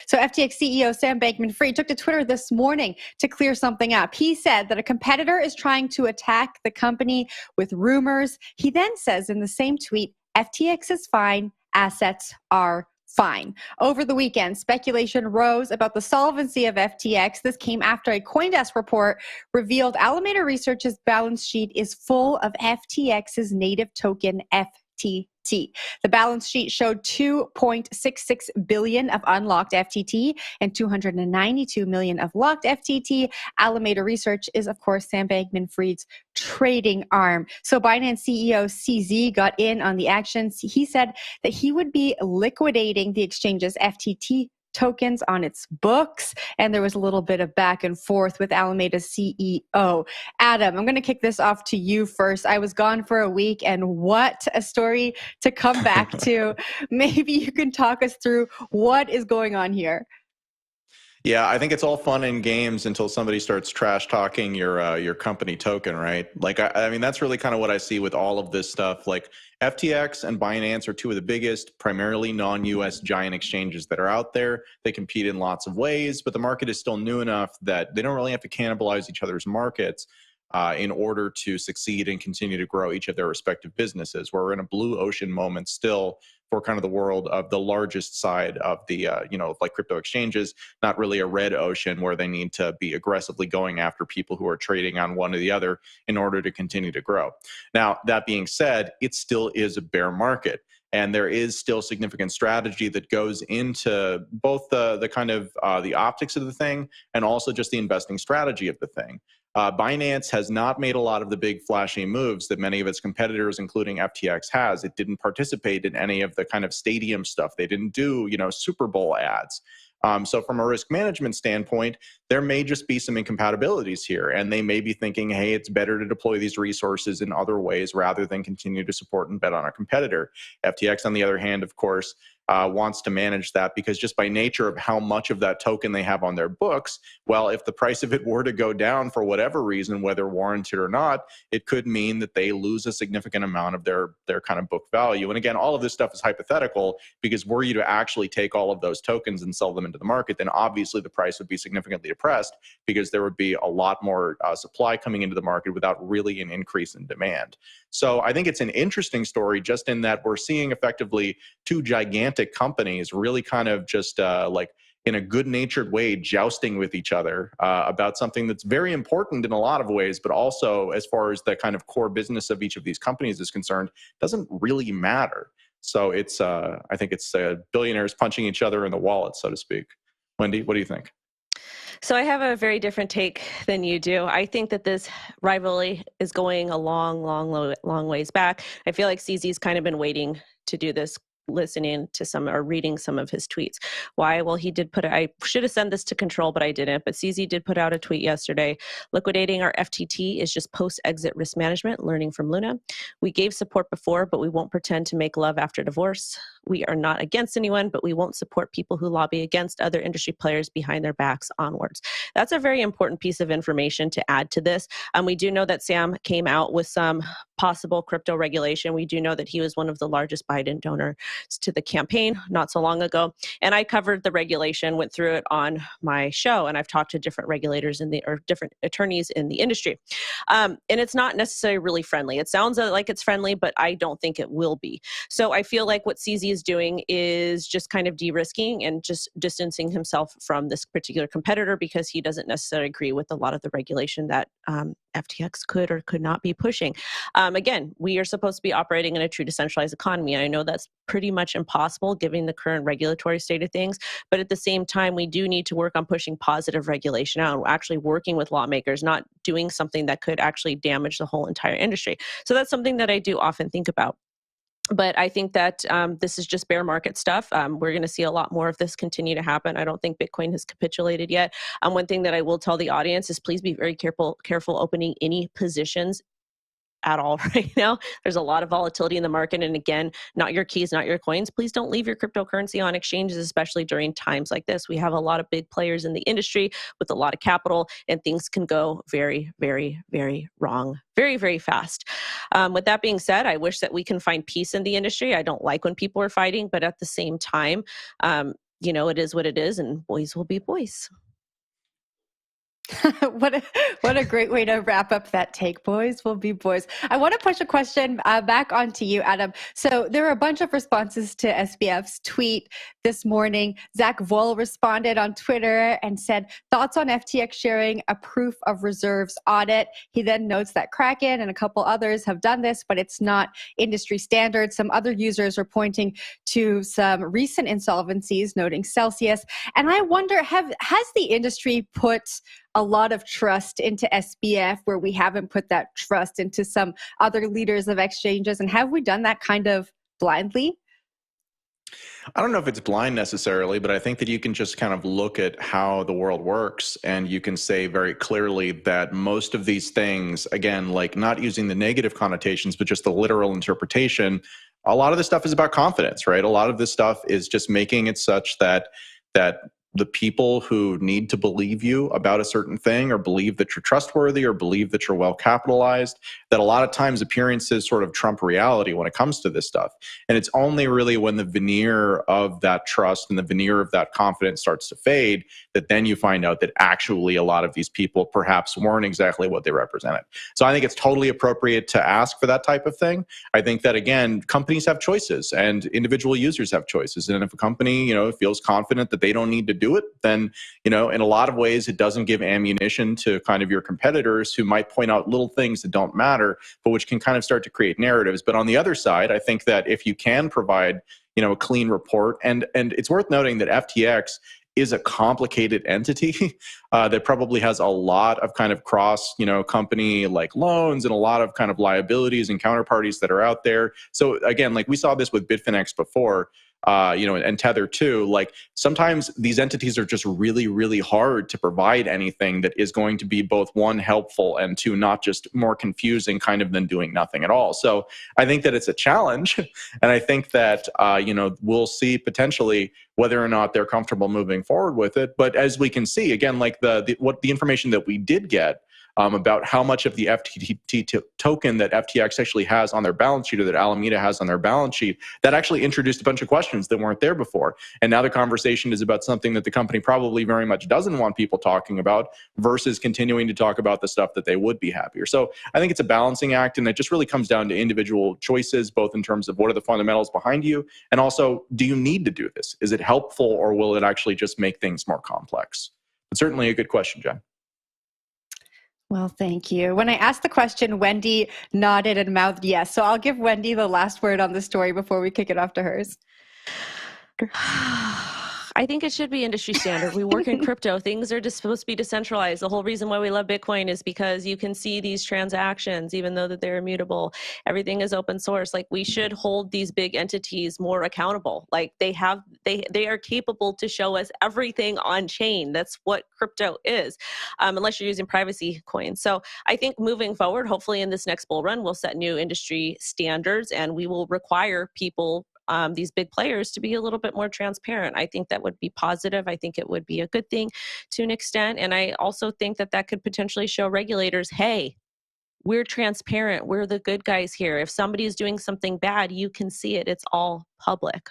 So FTX CEO Sam Bankman-Fried took to Twitter this morning to clear something up. He said that a competitor is trying to attack the company with rumors. He then says in the same tweet, FTX is fine, assets are fine. Over the weekend, speculation rose about the solvency of FTX. This came after a CoinDesk report revealed Alameda Research's balance sheet is full of FTX's native token FTT. The balance sheet showed 2.66 billion of unlocked FTT and 292 million of locked FTT. Alameda Research is, of course, Sam Bankman-Fried's trading arm. So Binance CEO CZ got in on the action. He said that he would be liquidating the exchange's FTT tokens on its books, and there was a little bit of back and forth with Alameda's CEO. Adam, I'm going to kick this off to you first. I was gone for a week, and what a story to come back to. Maybe you can talk us through what is going on here. Yeah, I think it's all fun and games until somebody starts trash talking your company token, right? Like, I mean, that's really kind of what I see with all of this stuff. Like, FTX and Binance are two of the biggest, primarily non-US giant exchanges that are out there. They compete in lots of ways, but the market is still new enough that they don't really have to cannibalize each other's markets in order to succeed and continue to grow each of their respective businesses. We're in a blue ocean moment still for kind of the world of the largest side of the, like crypto exchanges, not really a red ocean where they need to be aggressively going after people who are trading on one or the other in order to continue to grow. Now, that being said, it still is a bear market. And there is still significant strategy that goes into both the kind of the optics of the thing and also just the investing strategy of the thing. Binance has not made a lot of the big flashy moves that many of its competitors, including FTX, has. It didn't participate in any of the kind of stadium stuff. They didn't do, Super Bowl ads. So from a risk management standpoint, there may just be some incompatibilities here, and they may be thinking, hey, it's better to deploy these resources in other ways rather than continue to support and bet on a competitor. FTX, on the other hand, of course, wants to manage that because just by nature of how much of that token they have on their books, well, if the price of it were to go down for whatever reason, whether warranted or not, it could mean that they lose a significant amount of their kind of book value. And again, all of this stuff is hypothetical because were you to actually take all of those tokens and sell them into the market, then obviously the price would be significantly depressed because there would be a lot more supply coming into the market without really an increase in demand. So I think it's an interesting story just in that we're seeing effectively two gigantic companies really kind of just like in a good-natured way jousting with each other about something that's very important in a lot of ways, but also as far as the kind of core business of each of these companies is concerned, doesn't really matter. So it's I think it's billionaires punching each other in the wallet, so to speak. Wendy, what do you think? So I have a very different take than you do. I think that this rivalry is going a long ways back. I feel like CZ's kind of been waiting to do this, listening to some or reading some of his tweets. Why? Well, he did I should have sent this to control, but I didn't. But CZ did put out a tweet yesterday. Liquidating our FTT is just post-exit risk management, learning from Luna. We gave support before, but we won't pretend to make love after divorce. We are not against anyone, but we won't support people who lobby against other industry players behind their backs onwards. That's a very important piece of information to add to this. We do know that Sam came out with some possible crypto regulation. We do know that he was one of the largest Biden donors to the campaign not so long ago. And I covered the regulation, went through it on my show, and I've talked to different regulators or different attorneys in the industry. And it's not necessarily really friendly. It sounds like it's friendly, but I don't think it will be. So I feel like what CZ is doing is just kind of de-risking and just distancing himself from this particular competitor because he doesn't necessarily agree with a lot of the regulation that FTX could or could not be pushing. Again, we are supposed to be operating in a true decentralized economy. And I know that's pretty much impossible given the current regulatory state of things. But at the same time, we do need to work on pushing positive regulation out, actually working with lawmakers, not doing something that could actually damage the whole entire industry. So that's something that I do often think about. But I think that this is just bear market stuff. We're going to see a lot more of this continue to happen. I don't think Bitcoin has capitulated yet. One thing that I will tell the audience is please be very careful opening any positions at all right now. There's a lot of volatility in the market. And again, not your keys, not your coins. Please don't leave your cryptocurrency on exchanges, especially during times like this. We have a lot of big players in the industry with a lot of capital, and things can go very, very, very wrong very, very fast. With that being said, I wish that we can find peace in the industry. I don't like when people are fighting, but at the same time, you know, it is what it is, and boys will be boys. What a great way to wrap up that take. Boys will be boys. I want to push a question back onto you, Adam. So there were a bunch of responses to SBF's tweet this morning. Zach Voll responded on Twitter and said, thoughts on FTX sharing a proof of reserves audit. He then notes that Kraken and a couple others have done this, but it's not industry standard. Some other users are pointing to some recent insolvencies, noting Celsius. And I wonder, has the industry put a lot of trust into SBF where we haven't put that trust into some other leaders of exchanges? And have we done that kind of blindly? I don't know if it's blind necessarily, but I think that you can just kind of look at how the world works and you can say very clearly that most of these things, again, like not using the negative connotations, but just the literal interpretation, a lot of this stuff is about confidence, right? A lot of this stuff is just making it such that the people who need to believe you about a certain thing or believe that you're trustworthy or believe that you're well capitalized, that a lot of times appearances sort of trump reality when it comes to this stuff. And it's only really when the veneer of that trust and the veneer of that confidence starts to fade that then you find out that actually a lot of these people perhaps weren't exactly what they represented. So I think it's totally appropriate to ask for that type of thing. I think that, again, companies have choices and individual users have choices. And if a company, you know, feels confident that they don't need to do it, then, you know, in a lot of ways, it doesn't give ammunition to kind of your competitors who might point out little things that don't matter, but which can kind of start to create narratives. But on the other side, I think that if you can provide, you know, a clean report, and it's worth noting that FTX is a complicated entity that probably has a lot of kind of cross, you know, company like loans and a lot of kind of liabilities and counterparties that are out there. So again, like we saw this with Bitfinex before, you know, and Tether too. Like sometimes these entities are just really, really hard to provide anything that is going to be both one, helpful, and two, not just more confusing kind of than doing nothing at all. So I think that it's a challenge. And I think that, you know, we'll see potentially whether or not they're comfortable moving forward with it. But as we can see, again, like the information that we did get about how much of the FTT token that FTX actually has on their balance sheet or that Alameda has on their balance sheet, that actually introduced a bunch of questions that weren't there before. And now the conversation is about something that the company probably very much doesn't want people talking about versus continuing to talk about the stuff that they would be happier. So I think it's a balancing act, and it just really comes down to individual choices, both in terms of what are the fundamentals behind you, and also, do you need to do this? Is it helpful, or will it actually just make things more complex? But certainly a good question, Jen. Well, thank you. When I asked the question, Wendy nodded and mouthed yes. So I'll give Wendy the last word on the story before we kick it off to hers. I think it should be industry standard. We work in crypto. Things are just supposed to be decentralized. The whole reason why we love Bitcoin is because you can see these transactions, even though that they're immutable. Everything is open source. Like, we should hold these big entities more accountable. Like, they are capable to show us everything on chain. That's what crypto is, unless you're using privacy coins. So I think moving forward, hopefully in this next bull run, we'll set new industry standards and we will require people, these big players, to be a little bit more transparent. I think that would be positive. I think it would be a good thing to an extent. And I also think that that could potentially show regulators, hey, we're transparent. We're the good guys here. If somebody is doing something bad, you can see it. It's all public.